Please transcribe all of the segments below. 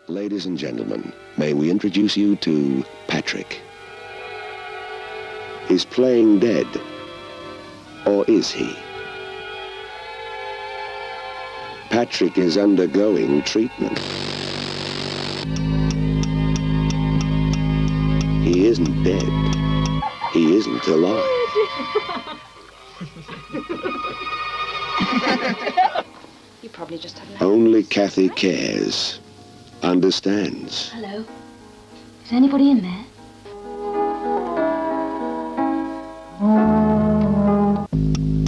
Ladies and gentlemen, may we introduce you to Patrick. Is playing dead, or is he? Patrick is undergoing treatment. He isn't dead. He isn't alive. You probably just haven't. Only Kathy cares, understands. Hello. Is anybody in there?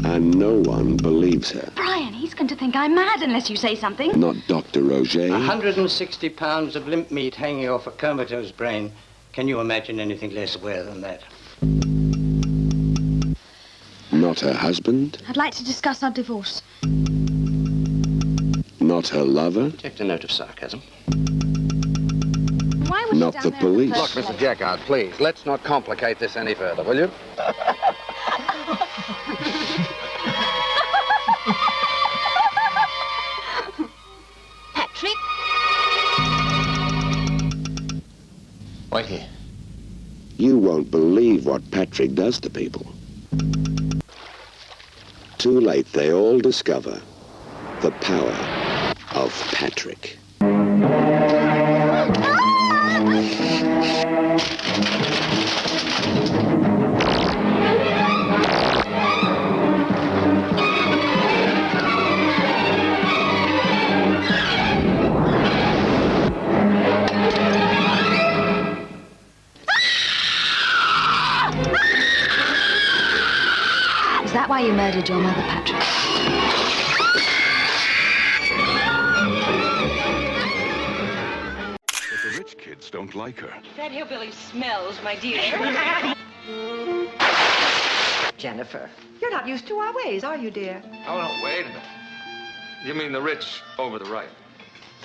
And no one believes her. Brian, he's going to think I'm mad unless you say something. Not Dr. Roger. 160 pounds of limp meat hanging off a comatose brain. Can you imagine anything less aware than that? Not her husband. I'd like to discuss our divorce. Not her lover. Detect a note of sarcasm. Why was Not she down the there police. Look, Mr. Jackout, please, let's not complicate this any further, will you? Patrick? Wait here. You won't believe what Patrick does to people. Too late, they all discover the power of Patrick. Is that why you murdered your mother, Patrick? But the rich kids don't like her. That hillbilly smells, my dear. Jennifer, you're not used to our ways, are you, dear? Oh, no, wait a minute. You mean the rich over the right?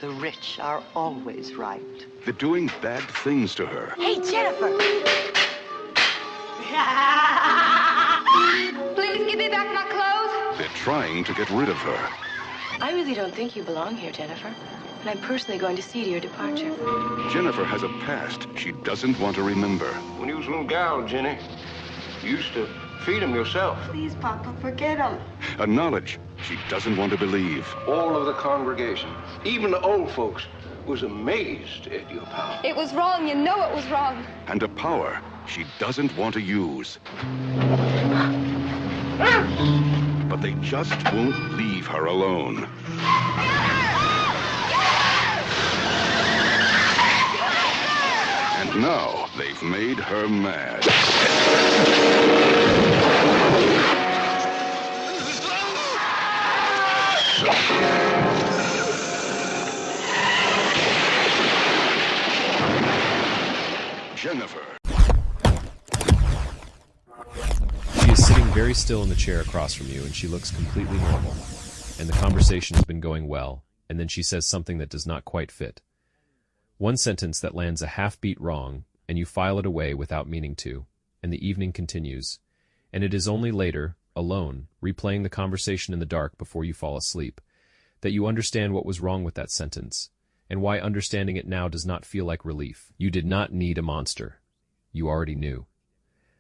The rich are always right. They're doing bad things to her. Hey, Jennifer. Please give me back my clothes. They're trying to get rid of her. I really don't think you belong here, Jennifer. And I'm personally going to see to your departure. Jennifer has a past she doesn't want to remember. When you was a little gal, Jenny, you used to feed him yourself. Please, Papa, forget him. A knowledge she doesn't want to believe. All of the congregation, even the old folks, was amazed at your power. It was wrong. You know it was wrong. And a power she doesn't want to use. But they just won't leave her alone. And now they've made her mad. Jennifer. She is sitting very still in the chair across from you, and she looks completely normal. And the conversation has been going well, and then she says something that does not quite fit. One sentence that lands a half-beat wrong, and you file it away without meaning to, and the evening continues. And it is only later, alone, replaying the conversation in the dark before you fall asleep, that you understand what was wrong with that sentence, and why understanding it now does not feel like relief. You did not need a monster. You already knew.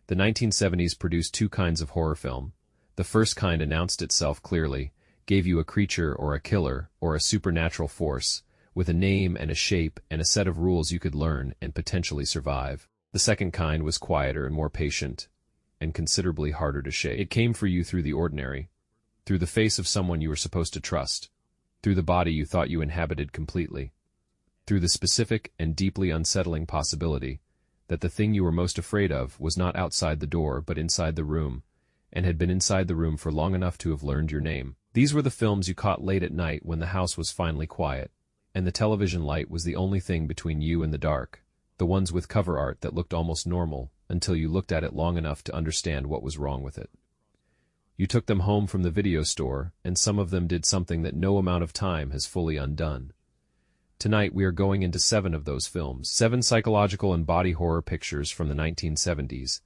The 1970s produced two kinds of horror film. The first kind announced itself clearly, gave you a creature or a killer or a supernatural force, with a name and a shape and a set of rules you could learn and potentially survive. The second kind was quieter and more patient, and considerably harder to shake. It came for you through the ordinary, through the face of someone you were supposed to trust, through the body you thought you inhabited completely, through the specific and deeply unsettling possibility that the thing you were most afraid of was not outside the door but inside the room, and had been inside the room for long enough to have learned your name. These were the films you caught late at night when the house was finally quiet, and the television light was the only thing between you and the dark, the ones with cover art that looked almost normal until you looked at it long enough to understand what was wrong with it. You took them home from the video store, and some of them did something that no amount of time has fully undone. Tonight we are going into 7 of those films, 7 psychological and body horror pictures from the 1970s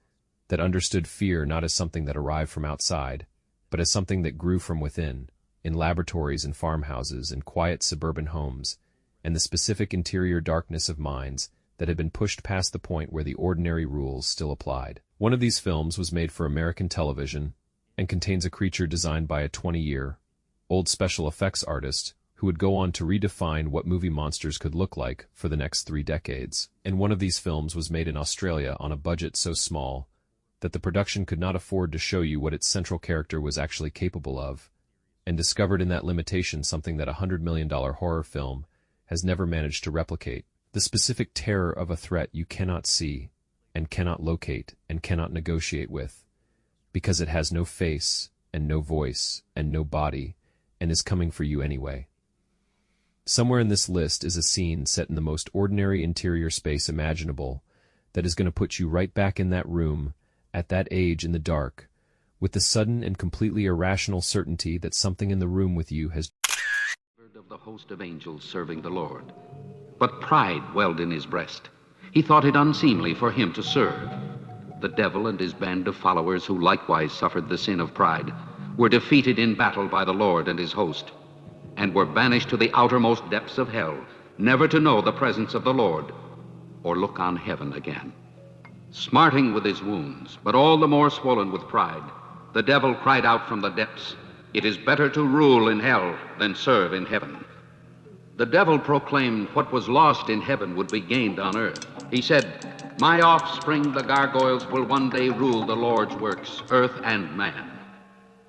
that understood fear not as something that arrived from outside, but as something that grew from within, in laboratories and farmhouses and quiet suburban homes, and the specific interior darkness of minds that had been pushed past the point where the ordinary rules still applied. One of these films was made for American television and contains a creature designed by a 20-year-old special effects artist who would go on to redefine what movie monsters could look like for the next 3 decades. And one of these films was made in Australia on a budget so small that the production could not afford to show you what its central character was actually capable of, and discovered in that limitation something that a $100 million horror film has never managed to replicate: the specific terror of a threat you cannot see, and cannot locate, and cannot negotiate with, because it has no face, and no voice, and no body, and is coming for you anyway. Somewhere in this list is a scene set in the most ordinary interior space imaginable that is going to put you right back in that room, at that age in the dark, with the sudden and completely irrational certainty that something in the room with you has of the host of angels serving the Lord. But pride welled in his breast. He thought it unseemly for him to serve. The devil and his band of followers, who likewise suffered the sin of pride, were defeated in battle by the Lord and his host, and were banished to the outermost depths of hell, never to know the presence of the Lord or look on heaven again. Smarting with his wounds, but all the more swollen with pride, the devil cried out from the depths, "It is better to rule in hell than serve in heaven." The devil proclaimed what was lost in heaven would be gained on earth. He said, "My offspring, the gargoyles, will one day rule the Lord's works, earth and man."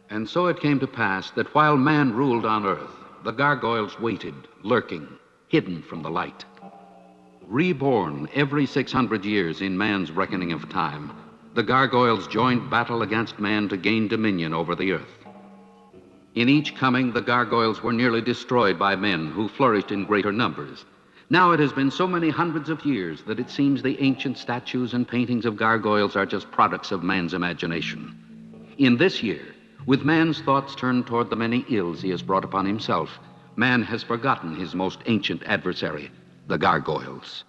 And so it came to pass that while man ruled on earth, the gargoyles waited, lurking, hidden from the light. Reborn every 600 years in man's reckoning of time, the gargoyles joined battle against man to gain dominion over the earth. In each coming, the gargoyles were nearly destroyed by men who flourished in greater numbers. Now it has been so many hundreds of years that it seems the ancient statues and paintings of gargoyles are just products of man's imagination. In this year, with man's thoughts turned toward the many ills he has brought upon himself, man has forgotten his most ancient adversary, the gargoyles.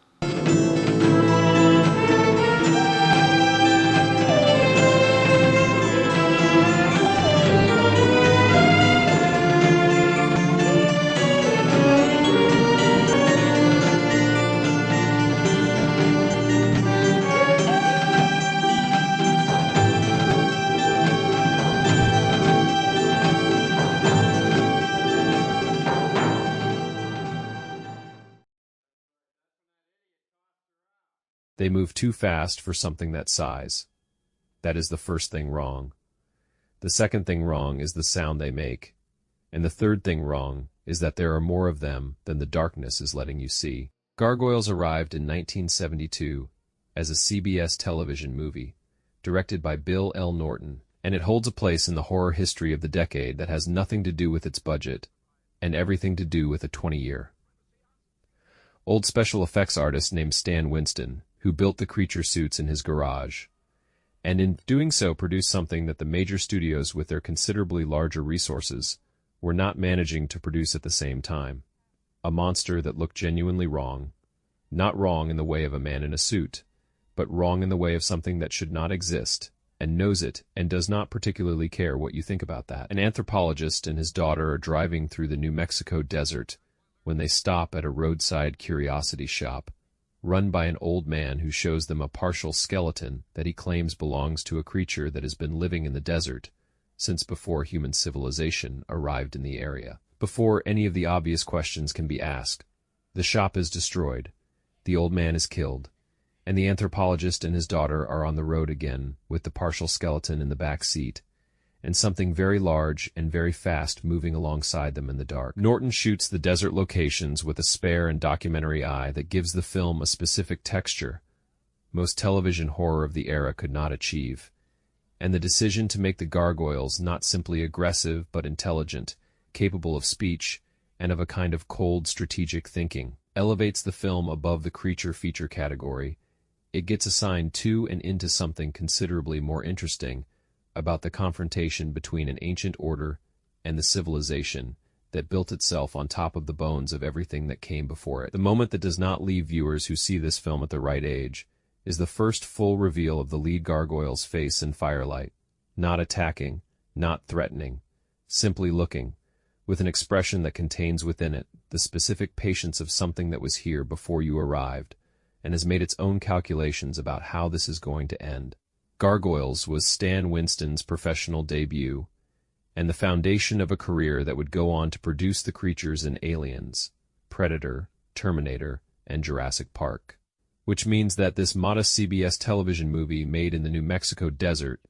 They move too fast for something that size. That is the first thing wrong. The second thing wrong is the sound they make. And the third thing wrong is that there are more of them than the darkness is letting you see. Gargoyles arrived in 1972 as a CBS television movie, directed by Bill L. Norton, and it holds a place in the horror history of the decade that has nothing to do with its budget and everything to do with a 20-year-old special effects artist named Stan Winston, who built the creature suits in his garage, and in doing so produced something that the major studios with their considerably larger resources were not managing to produce at the same time. A monster that looked genuinely wrong, not wrong in the way of a man in a suit, but wrong in the way of something that should not exist, and knows it, and does not particularly care what you think about that. An anthropologist and his daughter are driving through the New Mexico desert when they stop at a roadside curiosity shop, run by an old man who shows them a partial skeleton that he claims belongs to a creature that has been living in the desert since before human civilization arrived in the area. Before any of the obvious questions can be asked, the shop is destroyed, the old man is killed, and the anthropologist and his daughter are on the road again with the partial skeleton in the back seat, and something very large and very fast moving alongside them in the dark. Norton shoots the desert locations with a spare and documentary eye that gives the film a specific texture most television horror of the era could not achieve, and the decision to make the gargoyles not simply aggressive but intelligent, capable of speech, and of a kind of cold strategic thinking, elevates the film above the creature feature category. It gets assigned to and into something considerably more interesting about the confrontation between an ancient order and the civilization that built itself on top of the bones of everything that came before it. The moment that does not leave viewers who see this film at the right age is the first full reveal of the lead gargoyle's face in firelight, not attacking, not threatening, simply looking, with an expression that contains within it the specific patience of something that was here before you arrived, and has made its own calculations about how this is going to end. Gargoyles was Stan Winston's professional debut, and the foundation of a career that would go on to produce the creatures in Aliens, Predator, Terminator, and Jurassic Park. Which means that this modest CBS television movie made in the New Mexico desert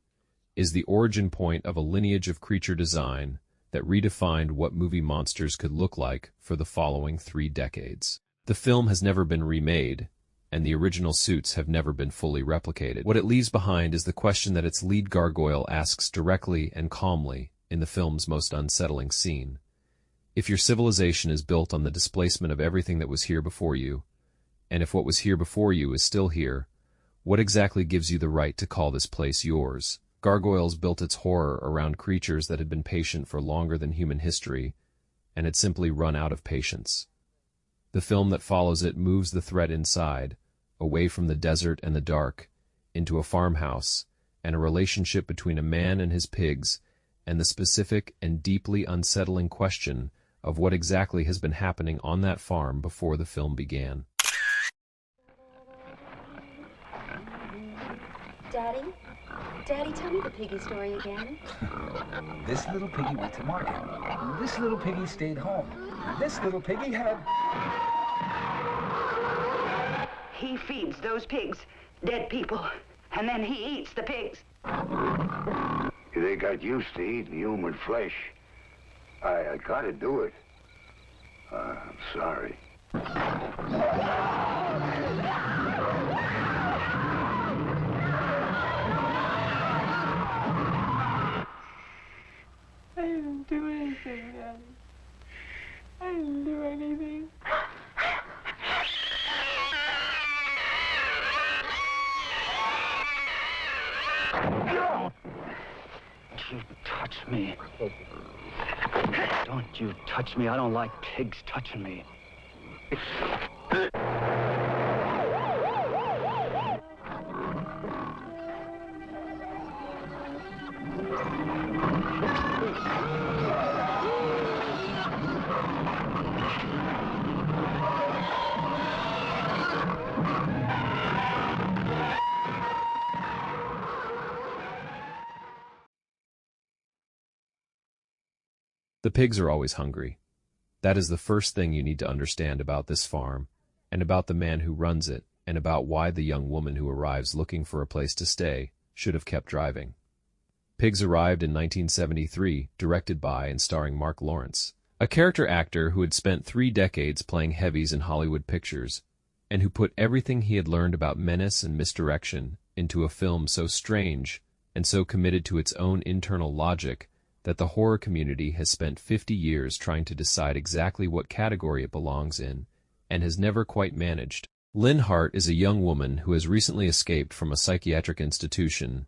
is the origin point of a lineage of creature design that redefined what movie monsters could look like for the following 3 decades. The film has never been remade, and the original suits have never been fully replicated. What it leaves behind is the question that its lead gargoyle asks directly and calmly in the film's most unsettling scene. If your civilization is built on the displacement of everything that was here before you, and if what was here before you is still here, what exactly gives you the right to call this place yours? Gargoyles built its horror around creatures that had been patient for longer than human history, and had simply run out of patience. The film that follows it moves the threat inside, away from the desert and the dark, into a farmhouse, and a relationship between a man and his pigs, and the specific and deeply unsettling question of what exactly has been happening on that farm before the film began. Daddy? Daddy, tell me the piggy story again. This little piggy went to market. This little piggy stayed home. This little piggy had... He feeds those pigs dead people, and then he eats the pigs. They got used to eating human flesh. I gotta do it. I'm sorry. I didn't do anything, Daddy. I didn't do anything. Don't you touch me. Don't you touch me. I don't like pigs touching me. The pigs are always hungry. That is the first thing you need to understand about this farm, and about the man who runs it, and about why the young woman who arrives looking for a place to stay should have kept driving. Pigs arrived in 1973, directed by and starring Mark Lawrence, a character actor who had spent 3 decades playing heavies in Hollywood pictures, and who put everything he had learned about menace and misdirection into a film so strange and so committed to its own internal logic that the horror community has spent 50 years trying to decide exactly what category it belongs in, and has never quite managed. Lynn Hart is a young woman who has recently escaped from a psychiatric institution,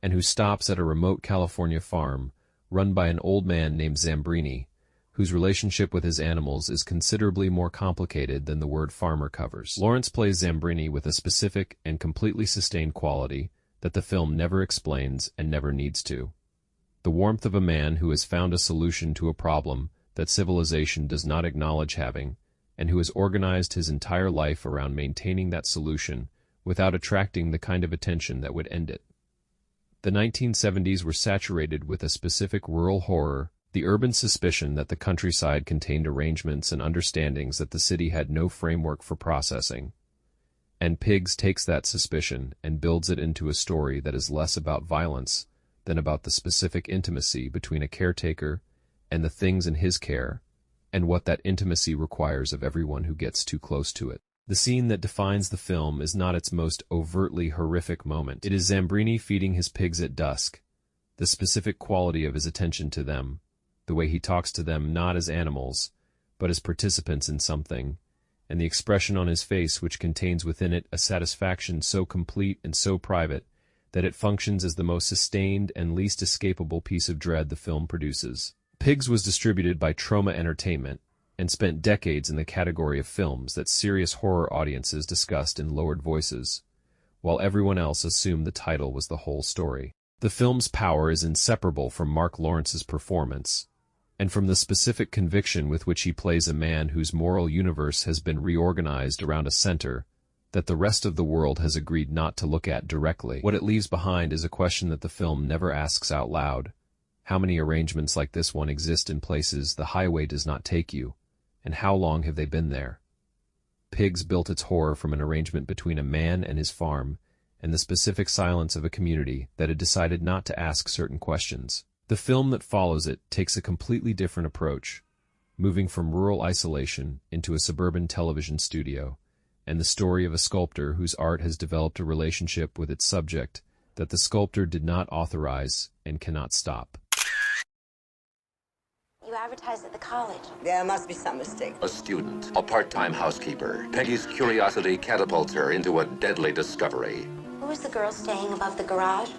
and who stops at a remote California farm run by an old man named Zambrini, whose relationship with his animals is considerably more complicated than the word farmer covers. Lawrence plays Zambrini with a specific and completely sustained quality that the film never explains and never needs to. The warmth of a man who has found a solution to a problem that civilization does not acknowledge having, and who has organized his entire life around maintaining that solution without attracting the kind of attention that would end it. The 1970s were saturated with a specific rural horror, the urban suspicion that the countryside contained arrangements and understandings that the city had no framework for processing. And Pigs takes that suspicion and builds it into a story that is less about violence than about the specific intimacy between a caretaker and the things in his care, and what that intimacy requires of everyone who gets too close to it. The scene that defines the film is not its most overtly horrific moment. It is Zambrini feeding his pigs at dusk, the specific quality of his attention to them, the way he talks to them not as animals, but as participants in something, and the expression on his face which contains within it a satisfaction so complete and so private that it functions as the most sustained and least escapable piece of dread the film produces. Pigs was distributed by Troma Entertainment, and spent decades in the category of films that serious horror audiences discussed in lowered voices, while everyone else assumed the title was the whole story. The film's power is inseparable from Mark Lawrence's performance, and from the specific conviction with which he plays a man whose moral universe has been reorganized around a center that the rest of the world has agreed not to look at directly. What it leaves behind is a question that the film never asks out loud. How many arrangements like this one exist in places the highway does not take you, and how long have they been there? Pigs built its horror from an arrangement between a man and his farm, and the specific silence of a community that had decided not to ask certain questions. The film that follows it takes a completely different approach, moving from rural isolation into a suburban television studio, and the story of a sculptor whose art has developed a relationship with its subject that the sculptor did not authorize and cannot stop. You advertised at the college. There must be some mistake. A student, a part-time housekeeper. Peggy's curiosity catapults her into a deadly discovery. Who was the girl staying above the garage?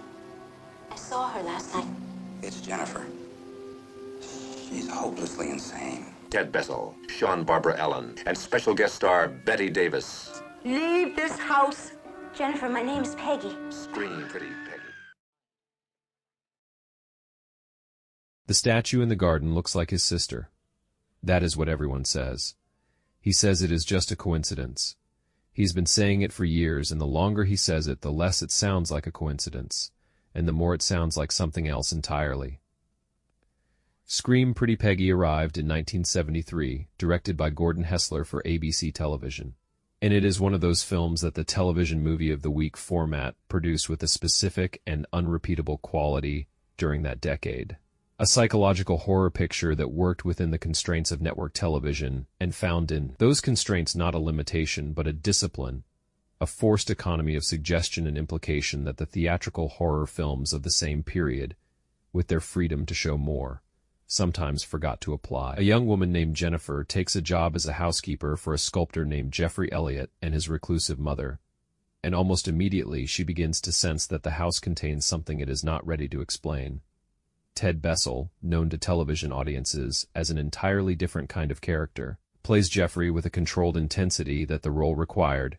I saw her last night. It's Jennifer. She's hopelessly insane. Ted Bessel, Sean Barbara Allen, and special guest star Betty Davis. Leave this house. Jennifer, my name's Peggy. Scream, pretty Peggy. The statue in the garden looks like his sister. That is what everyone says. He says it is just a coincidence. He's been saying it for years, and the longer he says it, the less it sounds like a coincidence, and the more it sounds like something else entirely. Scream Pretty Peggy arrived in 1973, directed by Gordon Hessler for ABC Television. And it is one of those films that the television movie of the week format produced with a specific and unrepeatable quality during that decade. A psychological horror picture that worked within the constraints of network television and found in those constraints not a limitation but a discipline, a forced economy of suggestion and implication that the theatrical horror films of the same period, with their freedom to show more, sometimes forgot to apply. A young woman named Jennifer takes a job as a housekeeper for a sculptor named Jeffrey Elliott and his reclusive mother, and almost immediately she begins to sense that the house contains something it is not ready to explain. Ted Bessel, known to television audiences as an entirely different kind of character, plays Jeffrey with a controlled intensity that the role required,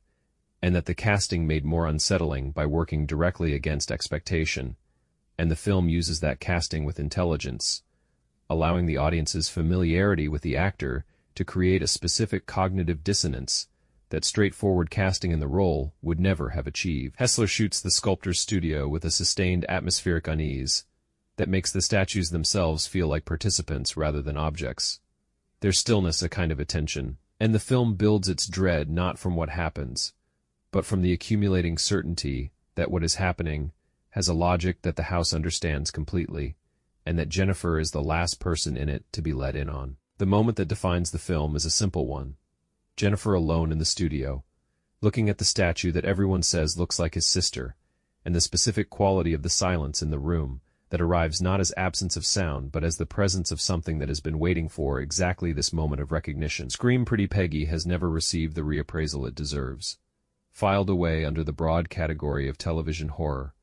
and that the casting made more unsettling by working directly against expectation, and the film uses that casting with intelligence, allowing the audience's familiarity with the actor to create a specific cognitive dissonance that straightforward casting in the role would never have achieved. Hessler shoots the sculptor's studio with a sustained atmospheric unease that makes the statues themselves feel like participants rather than objects, their stillness a kind of attention, and the film builds its dread not from what happens, but from the accumulating certainty that what is happening has a logic that the house understands completely, and that Jennifer is the last person in it to be let in on. The moment that defines the film is a simple one. Jennifer alone in the studio, looking at the statue that everyone says looks like his sister, and the specific quality of the silence in the room that arrives not as absence of sound, but as the presence of something that has been waiting for exactly this moment of recognition. Scream Pretty Peggy has never received the reappraisal it deserves. Filed away under the broad category of television horror,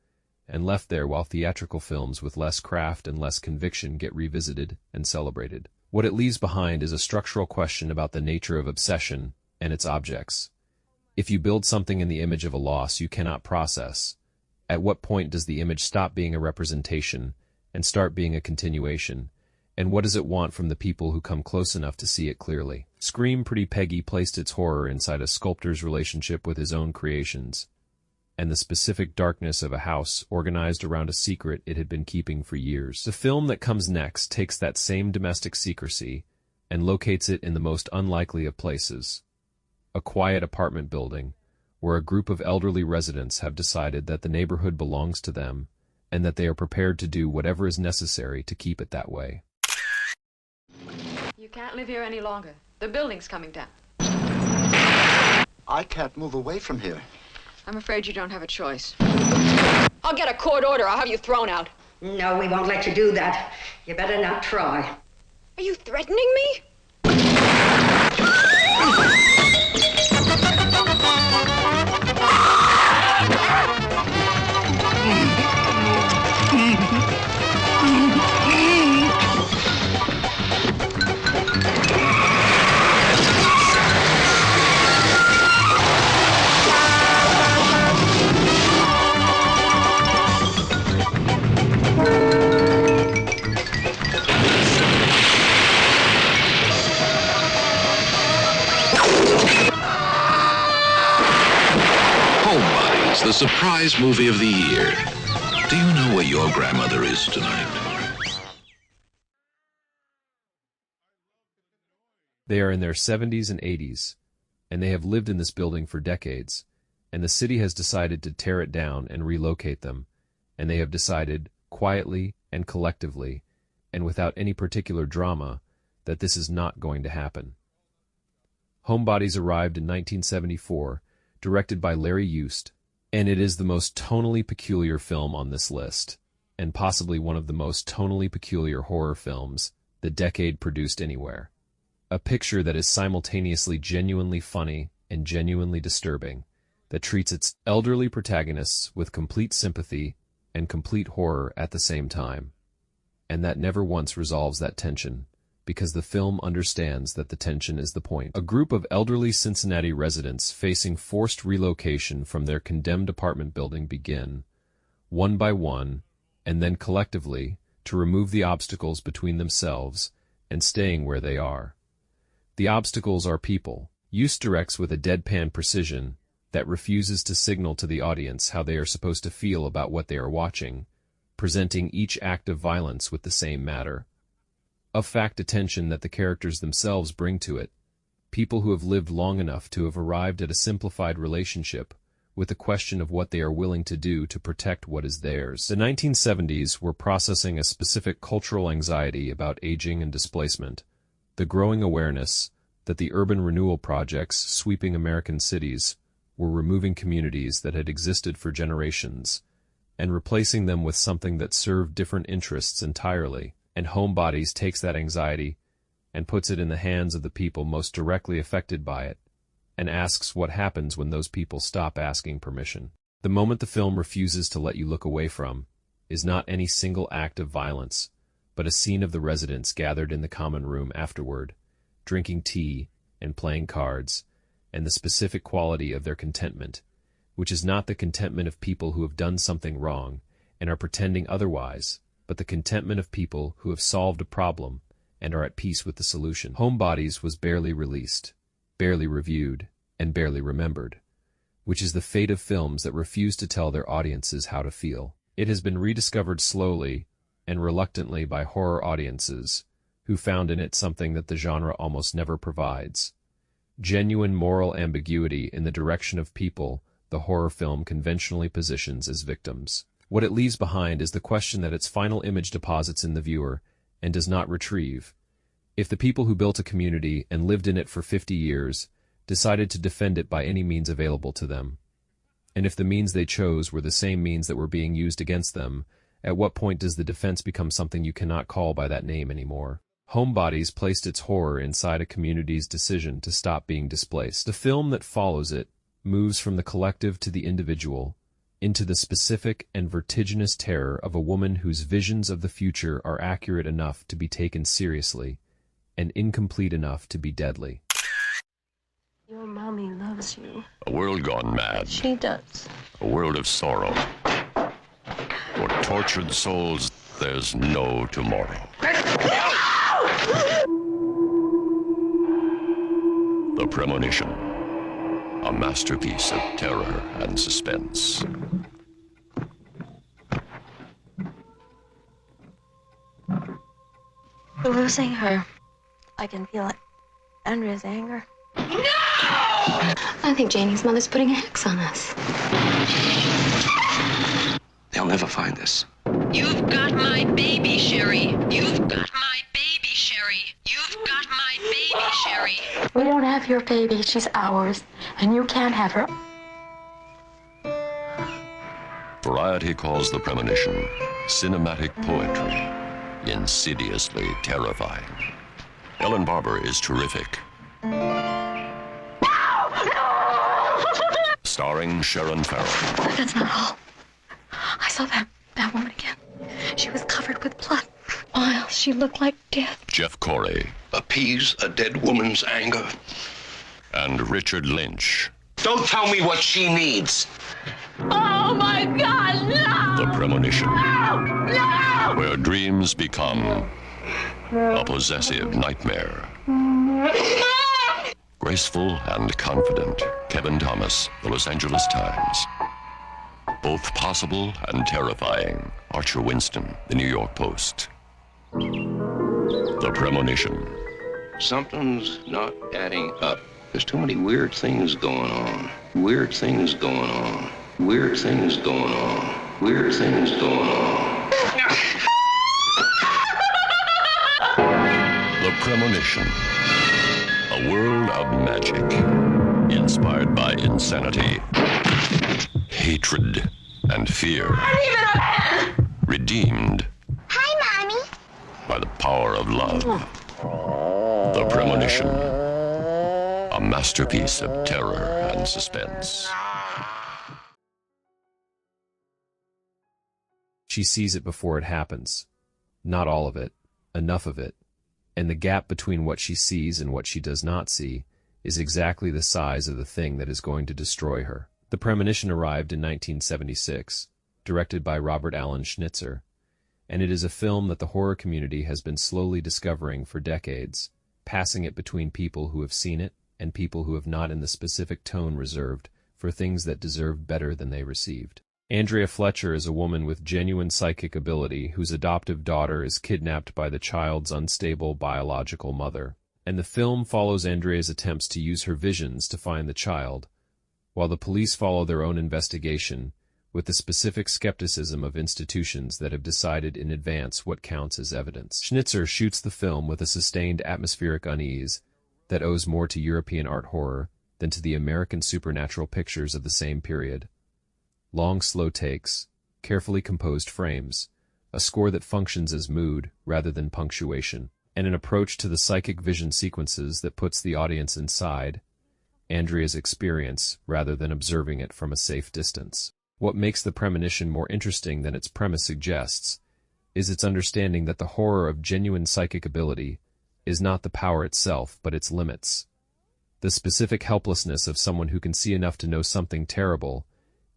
and left there while theatrical films with less craft and less conviction get revisited and celebrated. What it leaves behind is a structural question about the nature of obsession and its objects. If you build something in the image of a loss you cannot process, at what point does the image stop being a representation and start being a continuation, and what does it want from the people who come close enough to see it clearly? Scream Pretty Peggy placed its horror inside a sculptor's relationship with his own creations, and the specific darkness of a house organized around a secret it had been keeping for years. The film that comes next takes that same domestic secrecy and locates it in the most unlikely of places, a quiet apartment building, where a group of elderly residents have decided that the neighborhood belongs to them and that they are prepared to do whatever is necessary to keep it that way. You can't live here any longer. The building's coming down. I can't move away from here. I'm afraid you don't have a choice. I'll get a court order. I'll have you thrown out. No, we won't let you do that. You better not try. Are you threatening me? the surprise movie of the year. Do you know where your grandmother is tonight? They are in their 70s and 80s, and they have lived in this building for decades, and the city has decided to tear it down and relocate them, and they have decided, quietly and collectively, and without any particular drama, that this is not going to happen. Homebodies arrived in 1974, directed by Larry Youst, and it is the most tonally peculiar film on this list, and possibly one of the most tonally peculiar horror films the decade produced anywhere. A picture that is simultaneously genuinely funny and genuinely disturbing, that treats its elderly protagonists with complete sympathy and complete horror at the same time, and that never once resolves that tension, because the film understands that the tension is the point. A group of elderly Cincinnati residents facing forced relocation from their condemned apartment building begin, one by one, and then collectively, to remove the obstacles between themselves and staying where they are. The obstacles are people. Youst directs with a deadpan precision that refuses to signal to the audience how they are supposed to feel about what they are watching, presenting each act of violence with the same matter of fact attention that the characters themselves bring to it, people who have lived long enough to have arrived at a simplified relationship with the question of what they are willing to do to protect what is theirs. The 1970s were processing a specific cultural anxiety about aging and displacement, the growing awareness that the urban renewal projects sweeping American cities were removing communities that had existed for generations and replacing them with something that served different interests entirely, and Homebodies takes that anxiety and puts it in the hands of the people most directly affected by it, and asks what happens when those people stop asking permission. The moment the film refuses to let you look away from is not any single act of violence, but a scene of the residents gathered in the common room afterward, drinking tea and playing cards, and the specific quality of their contentment, which is not the contentment of people who have done something wrong and are pretending otherwise, but the contentment of people who have solved a problem and are at peace with the solution. Homebodies was barely released, barely reviewed, and barely remembered, which is the fate of films that refuse to tell their audiences how to feel. It has been rediscovered slowly and reluctantly by horror audiences, who found in it something that the genre almost never provides: genuine moral ambiguity in the direction of people the horror film conventionally positions as victims. What it leaves behind is the question that its final image deposits in the viewer and does not retrieve. If the people who built a community and lived in it for 50 years decided to defend it by any means available to them, and if the means they chose were the same means that were being used against them, at what point does the defense become something you cannot call by that name anymore? Homebodies placed its horror inside a community's decision to stop being displaced. The film that follows it moves from the collective to the individual, into the specific and vertiginous terror of a woman whose visions of the future are accurate enough to be taken seriously, and incomplete enough to be deadly. Your mommy loves you. A world gone mad. She does. A world of sorrow. For tortured souls, there's no tomorrow. The Premonition. A masterpiece of terror and suspense. We're losing her. I can feel it. Andrea's anger. No! I think Janie's mother's putting a hex on us. They'll never find us. You've got my baby, Sherry. You've got my baby, Sherry. You've got my baby, Sherry. We don't have your baby. She's ours. And you can't have her. Variety calls The Premonition cinematic poetry, insidiously terrifying. Ellen Barber is terrific. Starring Sharon Farrell. That's not all. I saw that woman again. She was covered with blood. While she looked like death. Jeff Corey. Appease a dead woman's anger. And Richard Lynch. Don't tell me what she needs. Oh my God, no! The Premonition. No! No! Where dreams become a possessive nightmare. Graceful and confident, Kevin Thomas, The Los Angeles Times. Both possible and terrifying. Archer Winston, The New York Post. The Premonition. Something's not adding up. There's too many weird things going on. Weird things going on. Weird things going on. Weird things going on. The Premonition. A world of magic. Inspired by insanity, hatred, and fear. Redeemed. Hi, Mommy. By the power of love. The Premonition. A masterpiece of terror and suspense. She sees it before it happens. Not all of it, enough of it. And the gap between what she sees and what she does not see is exactly the size of the thing that is going to destroy her. The Premonition arrived in 1976, directed by Robert Allen Schnitzer, and it is a film that the horror community has been slowly discovering for decades, passing it between people who have seen it and people who have not, in the specific tone reserved for things that deserve better than they received. Andrea Fletcher is a woman with genuine psychic ability whose adoptive daughter is kidnapped by the child's unstable biological mother, and the film follows Andrea's attempts to use her visions to find the child, while the police follow their own investigation with the specific skepticism of institutions that have decided in advance what counts as evidence. Schnitzer shoots the film with a sustained atmospheric unease that owes more to European art horror than to the American supernatural pictures of the same period. Long, slow takes, carefully composed frames, a score that functions as mood rather than punctuation, and an approach to the psychic vision sequences that puts the audience inside Andrea's experience rather than observing it from a safe distance. What makes The Premonition more interesting than its premise suggests is its understanding that the horror of genuine psychic ability is not the power itself, but its limits. The specific helplessness of someone who can see enough to know something terrible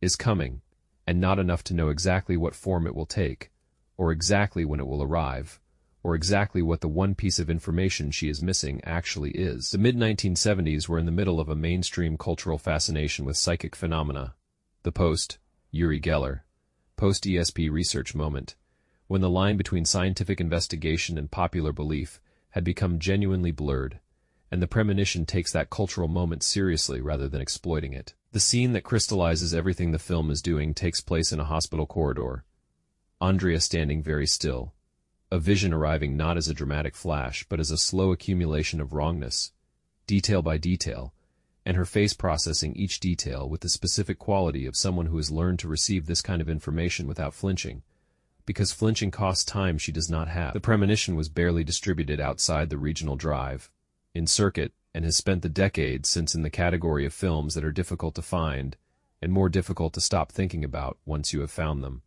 is coming, and not enough to know exactly what form it will take, or exactly when it will arrive, or exactly what the one piece of information she is missing actually is. The mid-1970s were in the middle of a mainstream cultural fascination with psychic phenomena. The Post, Uri Geller, post-ESP research moment, when the line between scientific investigation and popular belief had become genuinely blurred, and The Premonition takes that cultural moment seriously rather than exploiting it. The scene that crystallizes everything the film is doing takes place in a hospital corridor. Andrea standing very still, a vision arriving not as a dramatic flash, but as a slow accumulation of wrongness, detail by detail, and her face processing each detail with the specific quality of someone who has learned to receive this kind of information without flinching, because flinching costs time she does not have. The Premonition was barely distributed outside the regional drive, in circuit, and has spent the decades since in the category of films that are difficult to find and more difficult to stop thinking about once you have found them.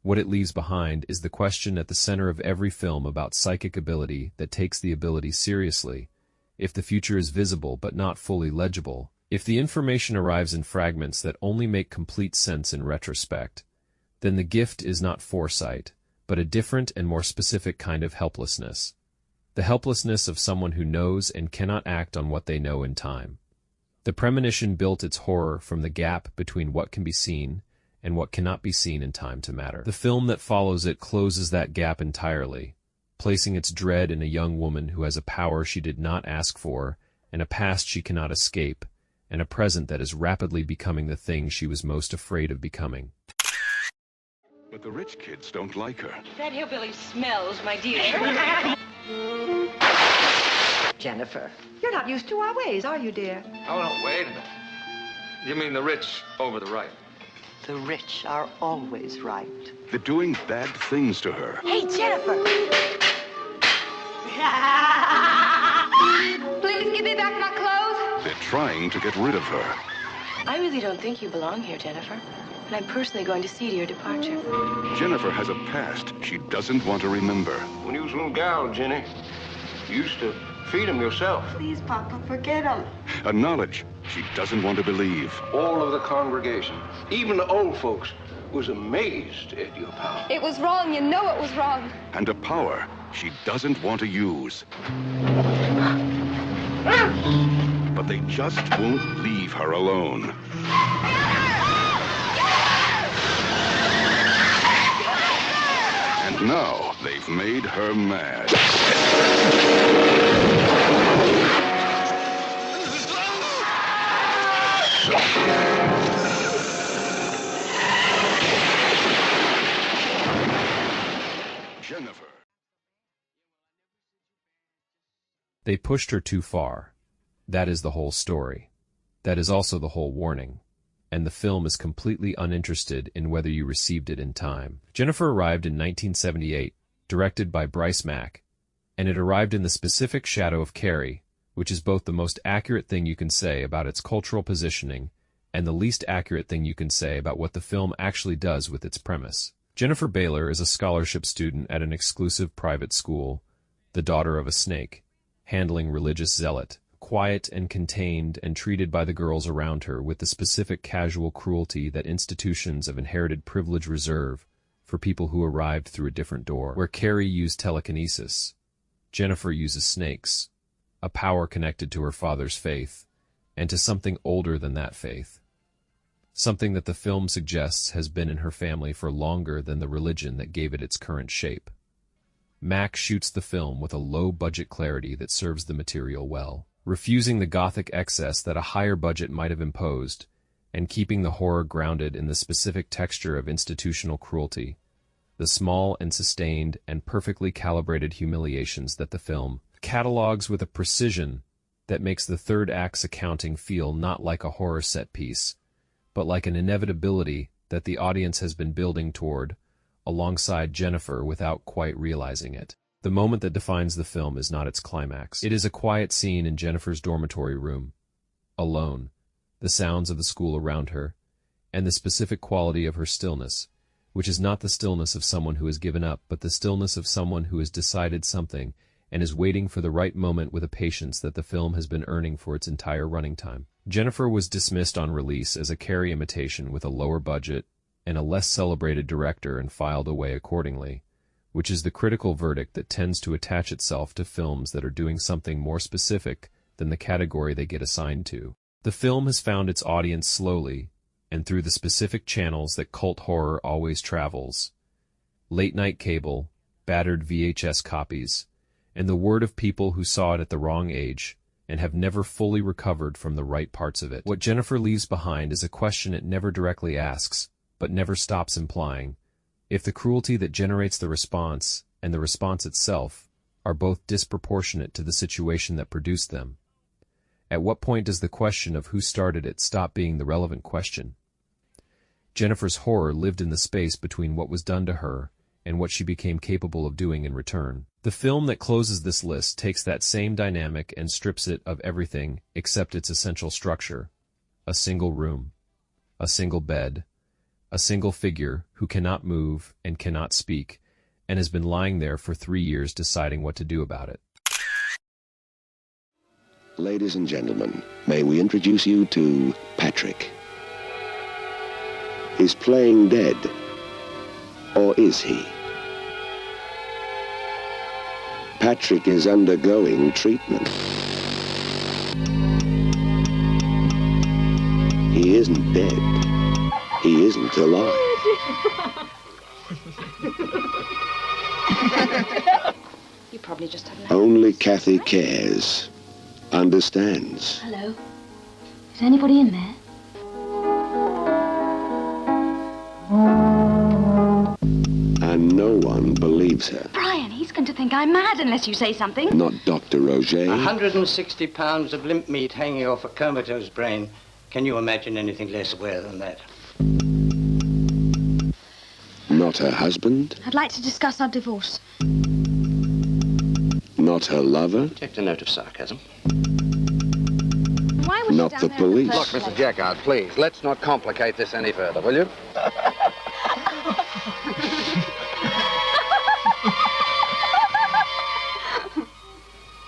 What it leaves behind is the question at the center of every film about psychic ability that takes the ability seriously. If the future is visible but not fully legible, if the information arrives in fragments that only make complete sense in retrospect, then the gift is not foresight, but a different and more specific kind of helplessness. The helplessness of someone who knows and cannot act on what they know in time. The Premonition built its horror from the gap between what can be seen and what cannot be seen in time to matter. The film that follows it closes that gap entirely, placing its dread in a young woman who has a power she did not ask for, and a past she cannot escape, and a present that is rapidly becoming the thing she was most afraid of becoming. But the rich kids don't like her. That hillbilly smells, my dear. Jennifer, you're not used to our ways, are you, dear? Oh, no, wait a minute. You mean the rich over the right? The rich are always right. They're doing bad things to her. Hey, Jennifer! Please give me back my clothes. They're trying to get rid of her. I really don't think you belong here, Jennifer. And I'm personally going to see to your departure. Jennifer has a past she doesn't want to remember. When you was a little gal, Jenny, you used to feed him yourself. Please, Papa, forget him. A knowledge she doesn't want to believe. All of the congregation, even the old folks, was amazed at your power. It was wrong. You know it was wrong. And a power she doesn't want to use. But they just won't leave her alone. Now they've made her mad. Jennifer. They pushed her too far. That is the whole story. That is also the whole warning. And the film is completely uninterested in whether you received it in time. Jennifer arrived in 1978, directed by Bryce Mack, and it arrived in the specific shadow of Carrie, which is both the most accurate thing you can say about its cultural positioning and the least accurate thing you can say about what the film actually does with its premise. Jennifer Baylor is a scholarship student at an exclusive private school, the daughter of a snake, handling religious zealot, quiet and contained and treated by the girls around her with the specific casual cruelty that institutions of inherited privilege reserve for people who arrived through a different door. Where Carrie used telekinesis, Jennifer uses snakes, a power connected to her father's faith, and to something older than that faith. Something that the film suggests has been in her family for longer than the religion that gave it its current shape. Mack shoots the film with a low-budget clarity that serves the material well, refusing the gothic excess that a higher budget might have imposed, and keeping the horror grounded in the specific texture of institutional cruelty, the small and sustained and perfectly calibrated humiliations that the film catalogs with a precision that makes the third act's accounting feel not like a horror set piece, but like an inevitability that the audience has been building toward, alongside Jennifer without quite realizing it. The moment that defines the film is not its climax. It is a quiet scene in Jennifer's dormitory room, alone, the sounds of the school around her, and the specific quality of her stillness, which is not the stillness of someone who has given up, but the stillness of someone who has decided something and is waiting for the right moment with a patience that the film has been earning for its entire running time. Jennifer was dismissed on release as a Carrie imitation with a lower budget and a less celebrated director and filed away accordingly, which is the critical verdict that tends to attach itself to films that are doing something more specific than the category they get assigned to. The film has found its audience slowly, and through the specific channels that cult horror always travels: late-night cable, battered VHS copies, and the word of people who saw it at the wrong age and have never fully recovered from the right parts of it. What Jennifer leaves behind is a question it never directly asks, but never stops implying: if the cruelty that generates the response and the response itself are both disproportionate to the situation that produced them, at what point does the question of who started it stop being the relevant question? Jennifer's horror lived in the space between what was done to her and what she became capable of doing in return. The film that closes this list takes that same dynamic and strips it of everything except its essential structure: a single room, a single bed, a single figure who cannot move and cannot speak, and has been lying there for 3 years deciding what to do about it. Ladies and gentlemen, may we introduce you to Patrick. Is playing dead, or is he? Patrick is undergoing treatment. He isn't dead. He isn't alive. You probably just haven't. Only Kathy cares, understands. Hello? Is anybody in there? And no one believes her. Brian, he's going to think I'm mad unless you say something. Not Dr. Roger. 160 pounds of limp meat hanging off a comatose brain. Can you imagine anything less aware than that? Not her husband. I'd like to discuss our divorce. Not her lover. Take a note of sarcasm. Why was Not she the down there in police. Look, first Mr. place? Jekyll, please, let's not complicate this any further, will you?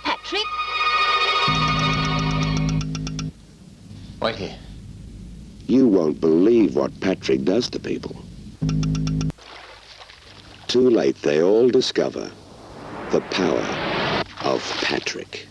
Patrick? Wait here. You won't believe what Patrick does to people. Too late, they all discover the power of Patrick.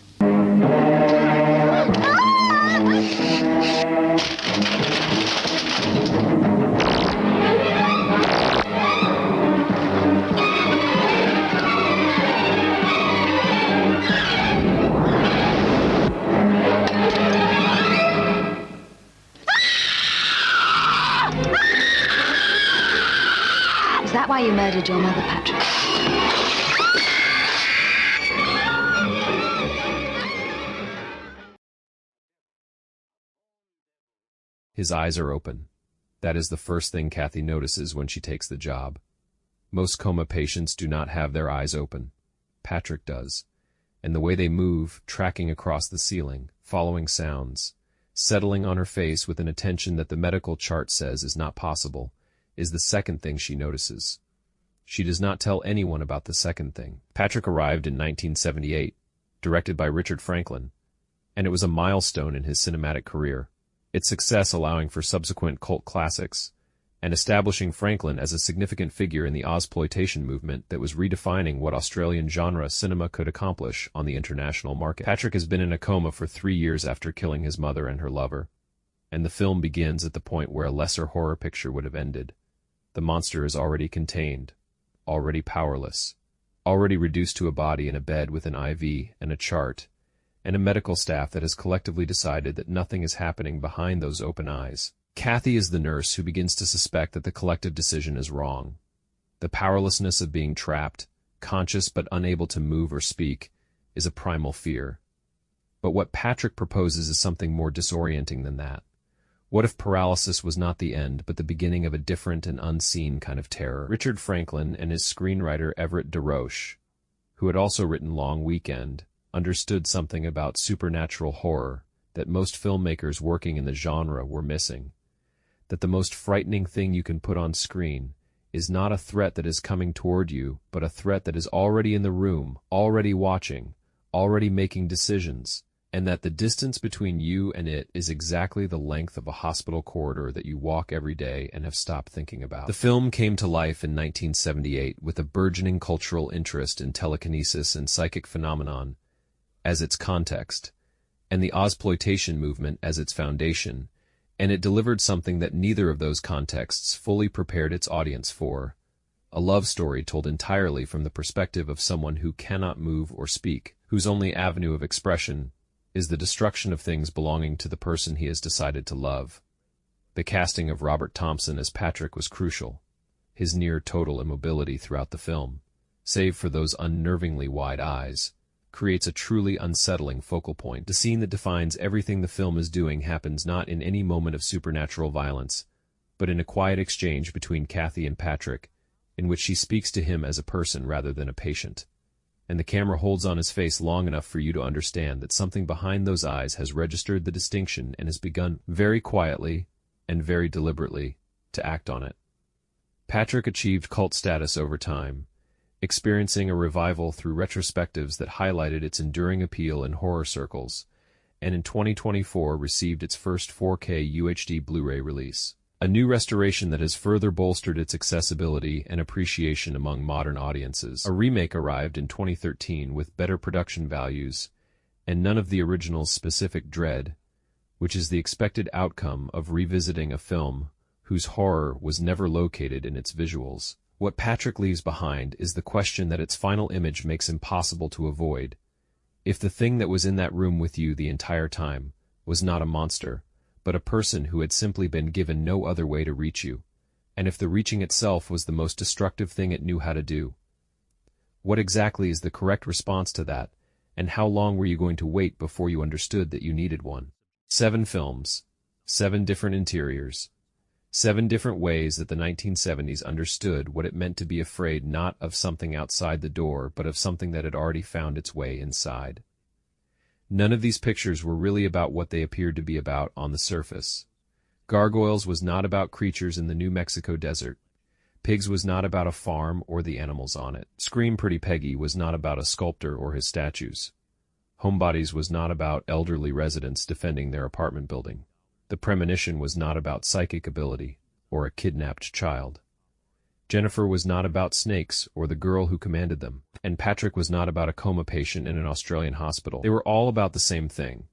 why you murdered your mother, Patrick. His eyes are open. That is the first thing Kathy notices when she takes the job. Most coma patients do not have their eyes open. Patrick does. And the way they move, tracking across the ceiling, following sounds, settling on her face with an attention that the medical chart says is not possible, is the second thing she notices. She does not tell anyone about the second thing. Patrick arrived in 1978, directed by Richard Franklin, and it was a milestone in his cinematic career, its success allowing for subsequent cult classics, and establishing Franklin as a significant figure in the Ozploitation movement that was redefining what Australian genre cinema could accomplish on the international market. Patrick has been in a coma for 3 years after killing his mother and her lover, and the film begins at the point where a lesser horror picture would have ended. The monster is already contained, already powerless, already reduced to a body in a bed with an IV and a chart, and a medical staff that has collectively decided that nothing is happening behind those open eyes. Kathy is the nurse who begins to suspect that the collective decision is wrong. The powerlessness of being trapped, conscious but unable to move or speak, is a primal fear. But what Patrick proposes is something more disorienting than that. What if paralysis was not the end, but the beginning of a different and unseen kind of terror? Richard Franklin and his screenwriter Everett DeRoche, who had also written Long Weekend, understood something about supernatural horror that most filmmakers working in the genre were missing. That the most frightening thing you can put on screen is not a threat that is coming toward you, but a threat that is already in the room, already watching, already making decisions, and that the distance between you and it is exactly the length of a hospital corridor that you walk every day and have stopped thinking about. The film came to life in 1978 with a burgeoning cultural interest in telekinesis and psychic phenomenon as its context, and the Ozploitation movement as its foundation, and it delivered something that neither of those contexts fully prepared its audience for: a love story told entirely from the perspective of someone who cannot move or speak, whose only avenue of expression is the destruction of things belonging to the person he has decided to love. The casting of Robert Thompson as Patrick was crucial. His near-total immobility throughout the film, save for those unnervingly wide eyes, creates a truly unsettling focal point. The scene that defines everything the film is doing happens not in any moment of supernatural violence, but in a quiet exchange between Kathy and Patrick, in which she speaks to him as a person rather than a patient. And the camera holds on his face long enough for you to understand that something behind those eyes has registered the distinction and has begun, very quietly and very deliberately, to act on it. Patrick achieved cult status over time, experiencing a revival through retrospectives that highlighted its enduring appeal in horror circles, and in 2024 received its first 4K UHD Blu-ray release. A new restoration that has further bolstered its accessibility and appreciation among modern audiences. A remake arrived in 2013 with better production values and none of the original's specific dread, which is the expected outcome of revisiting a film whose horror was never located in its visuals. What Patrick leaves behind is the question that its final image makes impossible to avoid. If the thing that was in that room with you the entire time was not a monster, but a person who had simply been given no other way to reach you, and if the reaching itself was the most destructive thing it knew how to do, what exactly is the correct response to that, and how long were you going to wait before you understood that you needed one? 7 films, 7 different interiors, 7 different ways that the 1970s understood what it meant to be afraid not of something outside the door, but of something that had already found its way inside. None of these pictures were really about what they appeared to be about on the surface. Gargoyles was not about creatures in the New Mexico desert. Pigs was not about a farm or the animals on it. Scream Pretty Peggy was not about a sculptor or his statues. Homebodies was not about elderly residents defending their apartment building. The Premonition was not about psychic ability or a kidnapped child. Jennifer was not about snakes or the girl who commanded them, and Patrick was not about a coma patient in an Australian hospital. They were all about the same thing.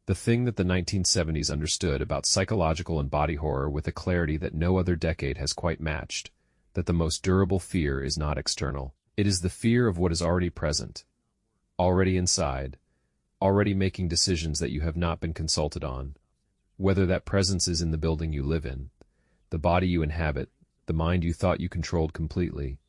The thing that the 1970s understood about psychological and body horror with a clarity that no other decade has quite matched, that the most durable fear is not external. It is the fear of what is already present, already inside, already making decisions that you have not been consulted on, whether that presence is in the building you live in, the body you inhabit, the mind you thought you controlled completely,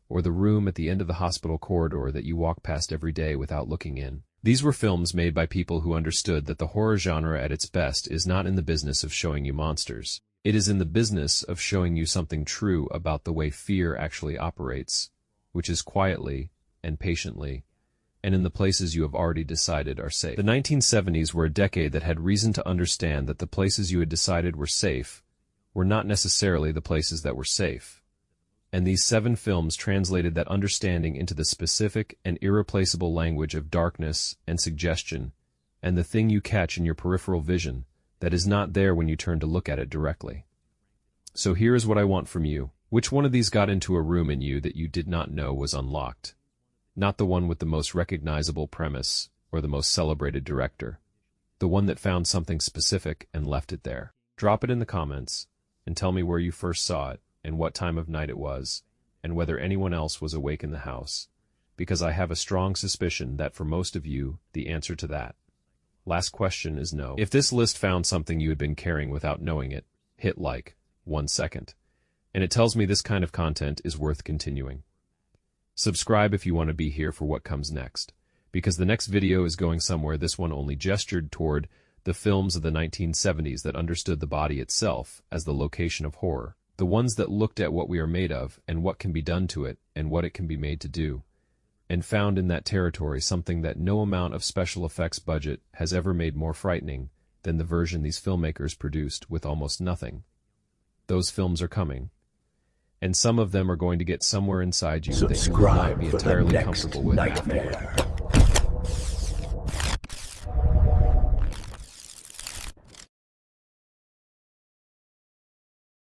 or the room at the end of the hospital corridor that you walk past every day without looking in. These were films made by people who understood that the horror genre at its best is not in the business of showing you monsters. It is in the business of showing you something true about the way fear actually operates, which is quietly and patiently, and in the places you have already decided are safe. The 1970s were a decade that had reason to understand that the places you had decided were safe were not necessarily the places that were safe. And these 7 films translated that understanding into the specific and irreplaceable language of darkness and suggestion, and the thing you catch in your peripheral vision that is not there when you turn to look at it directly. So here is what I want from you. Which one of these got into a room in you that you did not know was unlocked? Not the one with the most recognizable premise or the most celebrated director. The one that found something specific and left it there. Drop it in the comments and tell me where you first saw it and what time of night it was, and whether anyone else was awake in the house, because I have a strong suspicion that for most of you, the answer to that last question is no. If this list found something you had been carrying without knowing it, hit like 1 second. And it tells me this kind of content is worth continuing. Subscribe if you want to be here for what comes next, because the next video is going somewhere. This one only gestured toward the films of the 1970s that understood the body itself as the location of horror, the ones that looked at what we are made of and what can be done to it and what it can be made to do, and found in that territory something that no amount of special effects budget has ever made more frightening than the version these filmmakers produced with almost nothing. Those films are coming, and some of them are going to get somewhere inside you that you will not be entirely comfortable with afterward.